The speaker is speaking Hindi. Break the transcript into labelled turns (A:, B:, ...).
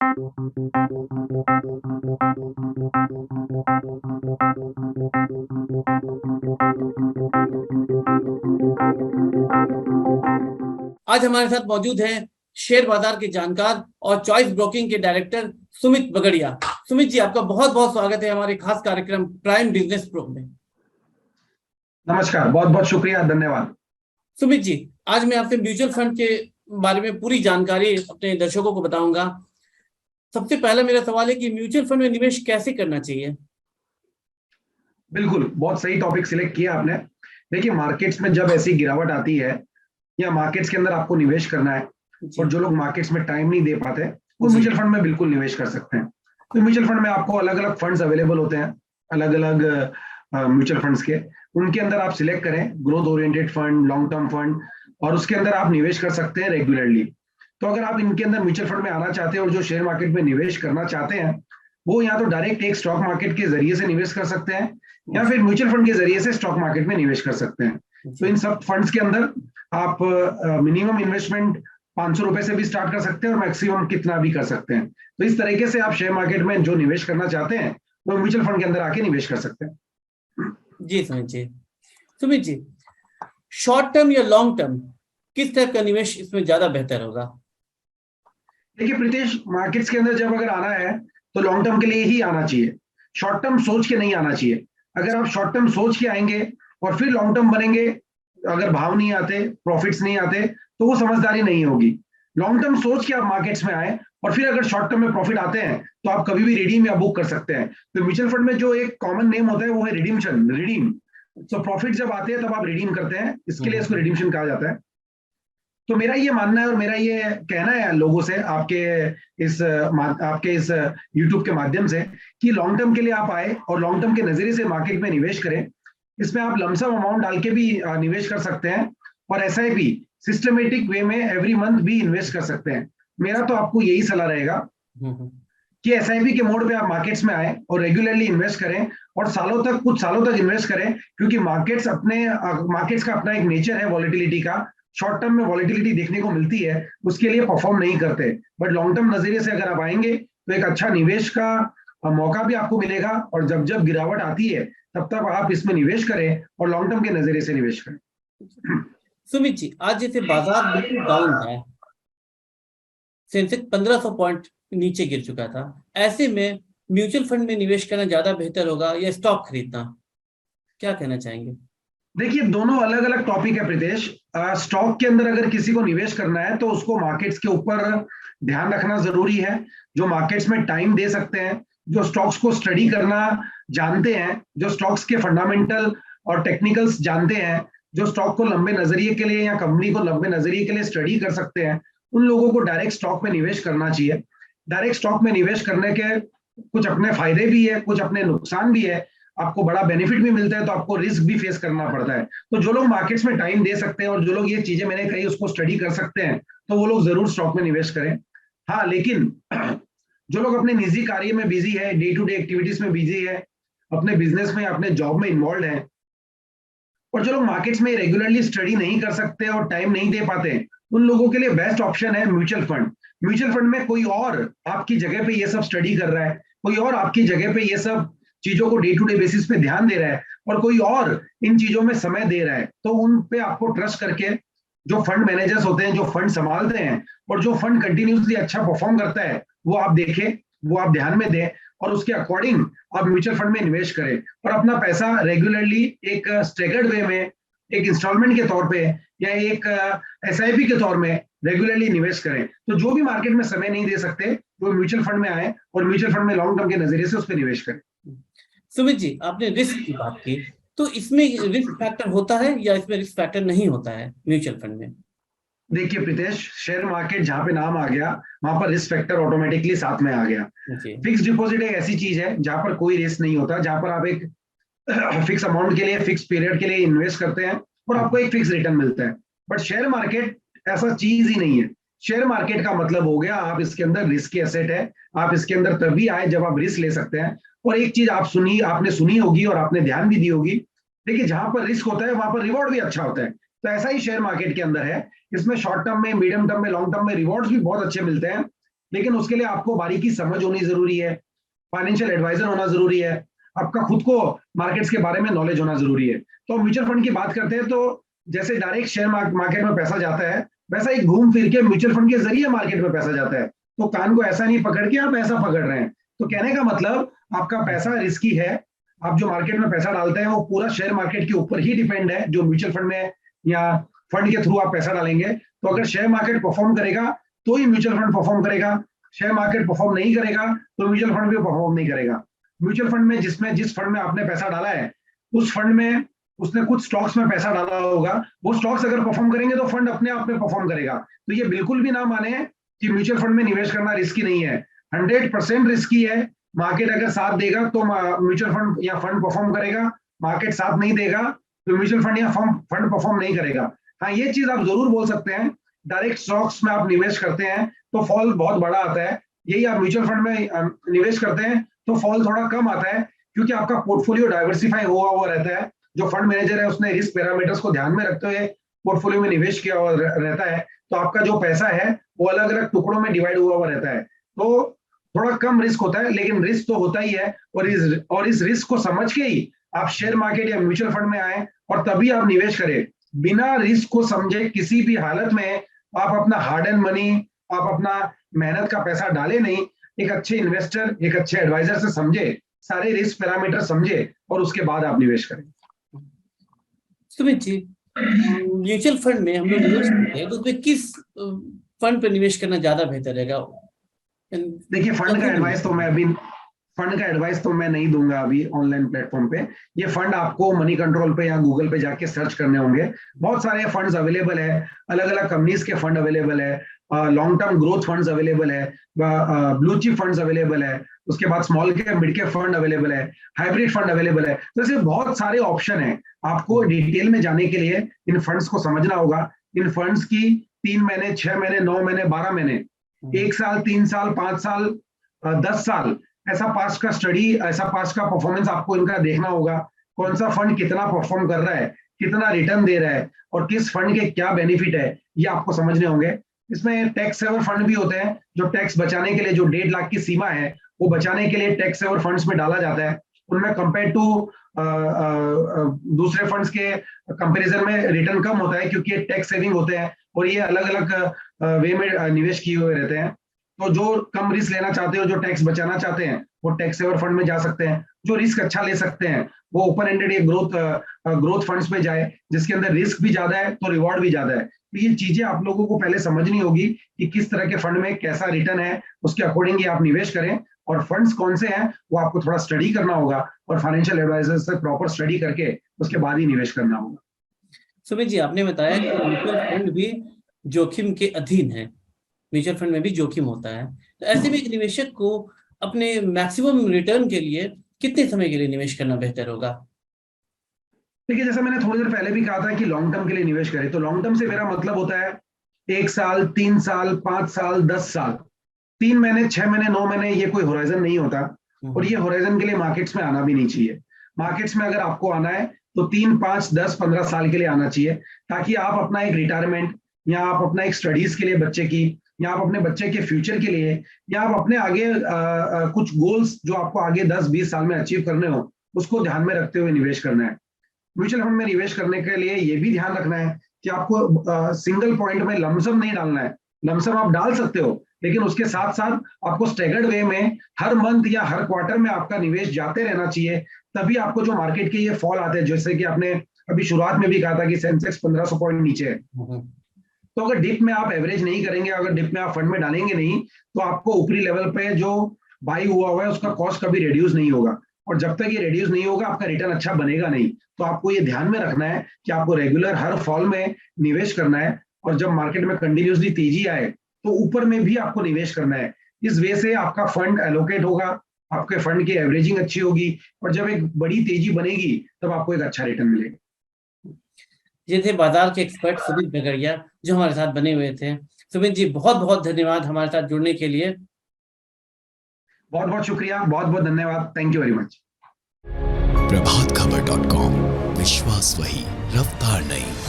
A: आज हमारे साथ मौजूद हैं शेयर बाजार के जानकार और चॉइस ब्रोकिंग के डायरेक्टर सुमित बगड़िया। सुमित जी, आपका बहुत बहुत स्वागत है हमारे खास कार्यक्रम प्राइम बिजनेस प्रो में।
B: नमस्कार, बहुत बहुत शुक्रिया, धन्यवाद।
A: सुमित जी, आज मैं आपसे म्यूचुअल फंड के बारे में पूरी जानकारी अपने दर्शकों को बताऊंगा। सबसे पहला मेरा सवाल है कि म्यूचुअल फंड में निवेश कैसे करना चाहिए?
B: बिल्कुल, बहुत सही टॉपिक सिलेक्ट किया आपने। देखिए, मार्केट्स में जब ऐसी गिरावट आती है या मार्केट्स के अंदर आपको निवेश करना है और जो लोग मार्केट्स में टाइम नहीं दे पाते वो म्यूचुअल फंड में बिल्कुल निवेश कर सकते हैं। तो म्यूचुअल फंड में आपको अलग अलग फंड्स अवेलेबल होते हैं, अलग अलग म्यूचुअल फंड्स के। उनके अंदर आप सिलेक्ट करें growth oriented fund, long term fund, और उसके अंदर आप निवेश कर सकते हैं रेगुलरली। तो अगर आप इनके अंदर म्यूचुअल फंड में आना चाहते हैं और जो शेयर मार्केट में निवेश करना चाहते हैं, वो या तो डायरेक्ट एक स्टॉक मार्केट के जरिए से निवेश कर सकते हैं या फिर म्यूचुअल फंड के जरिए से स्टॉक मार्केट में निवेश कर सकते हैं। तो इन सब फंड्स के अंदर आप मिनिमम इन्वेस्टमेंट 500 रुपए से भी स्टार्ट कर सकते हैं और मैक्सिमम कितना भी कर सकते हैं। तो इस तरीके से आप शेयर मार्केट में जो निवेश करना चाहते हैं वो म्यूचुअल फंड के अंदर आके निवेश कर सकते हैं।
A: जी सुमित जी, शॉर्ट टर्म या लॉन्ग टर्म किस टाइप का निवेश इसमें ज्यादा बेहतर होगा?
B: देखिए प्रीतेश, मार्केट्स के अंदर जब अगर आना है तो लॉन्ग टर्म के लिए ही आना चाहिए, शॉर्ट टर्म सोच के नहीं आना चाहिए। अगर आप शॉर्ट टर्म सोच के आएंगे और फिर लॉन्ग टर्म बनेंगे, अगर भाव नहीं आते, प्रॉफिट्स नहीं आते, तो वो समझदारी नहीं होगी। लॉन्ग टर्म सोच के आप मार्केट्स में आए और फिर अगर शॉर्ट टर्म में प्रॉफिट आते हैं तो आप कभी भी रिडीम या बुक कर सकते हैं। तो म्यूचुअल फंड में जो एक कॉमन नेम होता है वो है रिडीम्शन, रिडीम। तो प्रॉफिट जब आते हैं तब आप रिडीम करते हैं, इसके लिए इसको रिडीम्शन कहा जाता है। तो मेरा ये मानना है और मेरा ये कहना है लोगों से आपके इस यूट्यूब के माध्यम से कि लॉन्ग टर्म के लिए आप आए और लॉन्ग टर्म के नजरिए से मार्केट में निवेश करें। इसमें आप लमसम अमाउंट डाल के भी निवेश कर सकते हैं और एसआईपी सिस्टमेटिक वे में एवरी मंथ भी इन्वेस्ट कर सकते हैं। मेरा तो आपको यही सलाह रहेगा कि एसआईपी के मोड पे आप मार्केट्स में आए और रेगुलरली इन्वेस्ट करें और कुछ सालों तक इन्वेस्ट करें, क्योंकि मार्केट्स का अपना एक नेचर है वॉलेटिलिटी का। शॉर्ट टर्म में वॉलेटिलिटी देखने को मिलती है, उसके लिए परफॉर्म नहीं करते। बट लॉन्ग टर्म नजरिए से अगर आप आएंगे तो एक अच्छा निवेश का मौका भी आपको मिलेगा और जब जब गिरावट आती है तब तक आप इसमें निवेश करें और लॉन्ग टर्म के नजरिए से निवेश करें।
A: सुमित जी, आज जैसे बाजार बिल्कुल डाउन है, सेंसेक्स 1500 पॉइंट नीचे गिर चुका था, ऐसे में म्यूचुअल फंड में निवेश करना ज्यादा बेहतर होगा या स्टॉक खरीदना? क्या कहना चाहेंगे?
B: देखिए, दोनों अलग अलग टॉपिक है प्रीतेश। स्टॉक के अंदर अगर किसी को निवेश करना है तो उसको मार्केट्स के ऊपर ध्यान रखना जरूरी है। जो मार्केट्स में टाइम दे सकते हैं, जो स्टॉक्स को स्टडी करना जानते हैं, जो स्टॉक्स के फंडामेंटल और टेक्निकल्स जानते हैं, जो स्टॉक को लंबे नजरिए के लिए या कंपनी को लंबे नजरिए के लिए स्टडी कर सकते हैं, उन लोगों को डायरेक्ट स्टॉक में निवेश करना चाहिए। डायरेक्ट स्टॉक में निवेश करने के कुछ अपने फायदे भी है, कुछ अपने नुकसान भी है। आपको बड़ा बेनिफिट भी मिलता है तो आपको रिस्क भी फेस करना पड़ता है। तो जो लोग मार्केट्स में टाइम दे सकते हैं और जो लोग ये चीजें मैंने कही उसको स्टडी कर सकते हैं, तो वो लोग जरूर स्टॉक में निवेश करें। हाँ, लेकिन जो लोग अपने निजी कार्य में बिजी है, डे टू डे एक्टिविटीज में बिजी है, अपने बिजनेस में, अपने जॉब में इन्वॉल्व है, और जो लोग मार्केट्स में रेगुलरली स्टडी नहीं कर सकते और टाइम नहीं दे पाते, उन लोगों के लिए बेस्ट ऑप्शन है म्यूचुअल फंड। म्यूचुअल फंड में कोई और आपकी जगह पे ये सब स्टडी कर रहा है, कोई और आपकी जगह पे ये सब चीजों को डे टू डे बेसिस पे ध्यान दे रहा है और कोई और इन चीजों में समय दे रहा है। तो उन पे आपको ट्रस्ट करके, जो फंड मैनेजर्स होते हैं, जो फंड संभालते हैं और जो फंड कंटिन्यूसली अच्छा परफॉर्म करता है, वो आप देखें, वो आप ध्यान में दें और उसके अकॉर्डिंग आप म्यूचुअल फंड में निवेश करें और अपना पैसा रेगुलरली एक स्टेगर्ड वे में, एक इंस्टॉलमेंट के तौर पे या एक एसआईपी के तौर में रेगुलरली निवेश करें। तो जो भी मार्केट में समय नहीं दे सकते वो म्यूचुअल फंड में आए और म्यूचुअल फंड में लॉन्ग टर्म के नजरिए से उस पर निवेश करें।
A: सुमित जी, आपने रिस्क की बात की, तो इसमें रिस्क फैक्टर होता है या इसमें रिस्क फैक्टर नहीं होता है म्यूचुअल फंड में?
B: देखिए प्रीतेश, शेयर मार्केट जहां पे नाम आ गया वहां पर रिस्क फैक्टर ऑटोमेटिकली साथ में आ गया। फिक्स डिपॉजिट एक ऐसी चीज है जहां पर कोई रिस्क नहीं होता, जहां पर आप एक फिक्स अमाउंट के लिए, फिक्स पीरियड के लिए इन्वेस्ट करते हैं और आपको एक फिक्स रिटर्न मिलता है। बट शेयर मार्केट ऐसा चीज ही नहीं है। शेयर मार्केट का मतलब हो गया आप इसके अंदर रिस्की एसेट है, आप इसके अंदर तभी आए जब आप रिस्क ले सकते हैं। और एक चीज आपने सुनी होगी और आपने ध्यान भी दी होगी, देखिए जहां पर रिस्क होता है वहां पर रिवॉर्ड भी अच्छा होता है। तो ऐसा ही शेयर मार्केट के अंदर है। इसमें शॉर्ट टर्म में, मीडियम टर्म में, लॉन्ग टर्म में रिवॉर्ड्स भी बहुत अच्छे मिलते हैं। लेकिन उसके लिए आपको बारीकी समझ होनी जरूरी है, फाइनेंशियल एडवाइजर होना जरूरी है, आपका खुद को मार्केट्स के बारे में नॉलेज होना जरूरी है। तो म्यूचुअल फंड की बात करते हैं तो जैसे डायरेक्ट शेयर मार्केट में पैसा जाता है, वैसा एक घूम फिर के म्यूचुअल फंड के जरिए मार्केट में पैसा जाता है। तो कान को ऐसा नहीं पकड़ के आप ऐसा पकड़ रहे हैं। तो कहने का मतलब आपका पैसा रिस्की है। आप जो मार्केट में पैसा डालते हैं वो पूरा शेयर मार्केट के ऊपर ही डिपेंड है, जो म्यूचुअल फंड में या फंड के थ्रू आप पैसा डालेंगे। तो अगर शेयर मार्केट परफॉर्म करेगा तो ही म्यूचुअल फंड परफॉर्म करेगा, शेयर मार्केट परफॉर्म नहीं करेगा तो म्यूचुअल फंड भी परफॉर्म नहीं करेगा। म्यूचुअल फंड में जिस फंड में आपने पैसा डाला है, उस फंड में उसने कुछ स्टॉक्स में पैसा डाला होगा, वो स्टॉक्स अगर परफॉर्म करेंगे तो फंड अपने आप में परफॉर्म करेगा। तो ये बिल्कुल भी ना माने कि म्यूचुअल फंड में निवेश करना रिस्की नहीं है, 100% रिस्की है। मार्केट अगर साथ देगा तो म्यूचुअल फंड या फंड परफॉर्म करेगा, मार्केट साथ नहीं देगा तो म्यूचुअल फंड या फंड परफॉर्म नहीं करेगा। हाँ, ये चीज आप जरूर बोल सकते हैं, डायरेक्ट स्टॉक्स में आप निवेश करते हैं तो फॉल बहुत बड़ा आता है, यही आप म्यूचुअल फंड में निवेश करते हैं तो फॉल थोड़ा कम आता है, क्योंकि आपका पोर्टफोलियो डाइवर्सिफाई हुआ रहता है। जो फंड मैनेजर है उसने रिस्क पैरामीटर्स को ध्यान में रखते हुए पोर्टफोलियो में निवेश किया हुआ रहता है, तो आपका जो पैसा है वो अलग अलग टुकड़ों में डिवाइड हुआ रहता है। तो थोड़ा कम रिस्क होता है, लेकिन रिस्क तो होता ही है। और इस रिस्क को समझ के ही आप शेयर मार्केट या म्यूचुअल फंड में आए और तभी आप निवेश करें। बिना रिस्क को समझे किसी भी हालत में आप अपना हार्ड एंड मनी, आप अपना मेहनत का पैसा डाले नहीं। एक अच्छे इन्वेस्टर, एक अच्छे एडवाइजर से समझे, सारे रिस्क पैरामीटर समझे और उसके बाद आप निवेश करें।
A: सुमित जी, म्यूचुअल फंड में हम लोग निवेश करते हैं तो उसमें किस फंड पर निवेश करना ज्यादा बेहतर रहेगा?
B: देखिए, फंड का एडवाइस तो मैं नहीं दूंगा अभी ऑनलाइन प्लेटफॉर्म पे। ये फंड आपको मनी कंट्रोल पे या गूगल पे जाके सर्च करने होंगे। बहुत सारे फंड्स अवेलेबल है, अलग अलग कंपनीज के फंड अवेलेबल है, long term growth funds available है, ब्लू चिप फंड्स अवेलेबल है, उसके बाद small cap mid cap fund available है, हाइब्रिड फंड अवेलेबल है। तो ऐसे बहुत सारे ऑप्शन है। आपको डिटेल में जाने के लिए इन फंड्स को समझना होगा। इन फंड्स की 3 महीने, 6 महीने, 9 महीने, 12 महीने, 1 साल, 3 साल, 5 साल, 10 साल, ऐसा पास्ट का स्टडी, ऐसा पास्ट का परफॉर्मेंस आपको इनका देखना होगा। कौन सा फंड कितना परफॉर्म कर रहा है, कितना रिटर्न दे रहा है और किस फंड के क्या बेनिफिट है, ये आपको समझने होंगे। इसमें टैक्स सेवर फंड भी होते हैं, जो टैक्स बचाने के लिए, जो 1.5 लाख की सीमा है वो बचाने के लिए टैक्स सेवर फंड्स में डाला जाता है। उनमें कंपेयर टू दूसरे फंड्स के कंपैरिजन में रिटर्न कम होता है, क्योंकि टैक्स सेविंग होते हैं और ये अलग अलग वे में निवेश किए हुए रहते हैं। तो जो कम रिस्क लेना चाहते हो, जो टैक्स बचाना चाहते हैं, वो टैक्स सेवर फंड में जा सकते हैं। जो रिस्क अच्छा ले सकते हैं वो ओपन एंडेड या ग्रोथ फंड्स में जाए, जिसके अंदर रिस्क भी ज्यादा है तो रिवॉर्ड भी ज्यादा है। तो ये चीजें आप लोगों को पहले समझनी होगी कि किस तरह के फंड में कैसा रिटर्न है, उसके अकॉर्डिंग ही आप निवेश करें। और फंड्स कौन से हैं वो आपको थोड़ा स्टडी करना होगा और फाइनेंशियल एडवाइजर से प्रॉपर स्टडी करके उसके बाद ही निवेश करना होगा।
A: सुमित जी, आपने बताया कि म्यूचुअल फंड भी जोखिम के अधीन है, म्यूचुअल फंड में भी जोखिम होता है। तो ऐसे में एक निवेशक को अपने मैक्सिमम रिटर्न के लिए कितने समय के लिए निवेश करना बेहतर होगा?
B: देखिए, जैसा मैंने थोड़ी देर पहले भी कहा था कि लॉन्ग टर्म के लिए निवेश करें, तो लॉन्ग टर्म से मेरा मतलब होता है 1 साल, 3 साल, 5 साल, 10 साल। 3 महीने, 6 महीने, 9 महीने ये कोई होराइजन नहीं होता, और ये होराइजन के लिए मार्केट्स में आना भी नहीं चाहिए। मार्केट्स में अगर आपको आना है तो 3, 5, 10, 15 साल के लिए आना चाहिए, ताकि आप अपना एक रिटायरमेंट या आप अपना एक स्टडीज के लिए बच्चे की, या आप अपने बच्चे के फ्यूचर के लिए, या आप अपने आगे कुछ गोल्स जो आपको आगे 10-20 साल में अचीव करने हो, उसको ध्यान में रखते हुए निवेश करना है। म्यूचुअल फंड में निवेश करने के लिए ये भी ध्यान रखना है कि आपको सिंगल पॉइंट में लमसम नहीं डालना है। लमसम आप डाल सकते हो, लेकिन उसके साथ साथ आपको स्टेगर्ड वे में हर मंथ या हर क्वार्टर में आपका निवेश जाते रहना चाहिए। तभी आपको जो मार्केट के ये फॉल आते हैं, जैसे कि आपने अभी शुरुआत में भी कहा था कि सेंसेक्स 1500 पॉइंट नीचे है, तो अगर डिप में आप एवरेज नहीं करेंगे, अगर डिप में आप फंड में डालेंगे नहीं, तो आपको ऊपरी लेवल पे जो बाई हुआ है उसका कॉस्ट कभी रिड्यूस नहीं होगा, और जब तक ये रिड्यूस नहीं होगा आपका रिटर्न अच्छा बनेगा नहीं। तो आपको ये ध्यान में रखना है कि आपको रेगुलर हर फॉल में निवेश करना है, और जब मार्केट में कंटिन्यूसली तेजी आए तो ऊपर में भी आपको निवेश करना है। इस वे से आपका फंड एलोकेट होगा, आपके फंड की एवरेजिंग अच्छी होगी, और जब एक बड़ी तेजी बनेगी तब आपको एक अच्छा रिटर्न मिलेगा।
A: ये थे बाजार के एक्सपर्ट सुमित बगड़िया, जो हमारे साथ बने हुए थे। सुमित जी, बहुत बहुत धन्यवाद हमारे साथ जुड़ने के लिए।
B: बहुत बहुत शुक्रिया, बहुत बहुत धन्यवाद, थैंक यू वेरी मच।
C: प्रभातखबर.com, विश्वास वही, रफ्तार नहीं।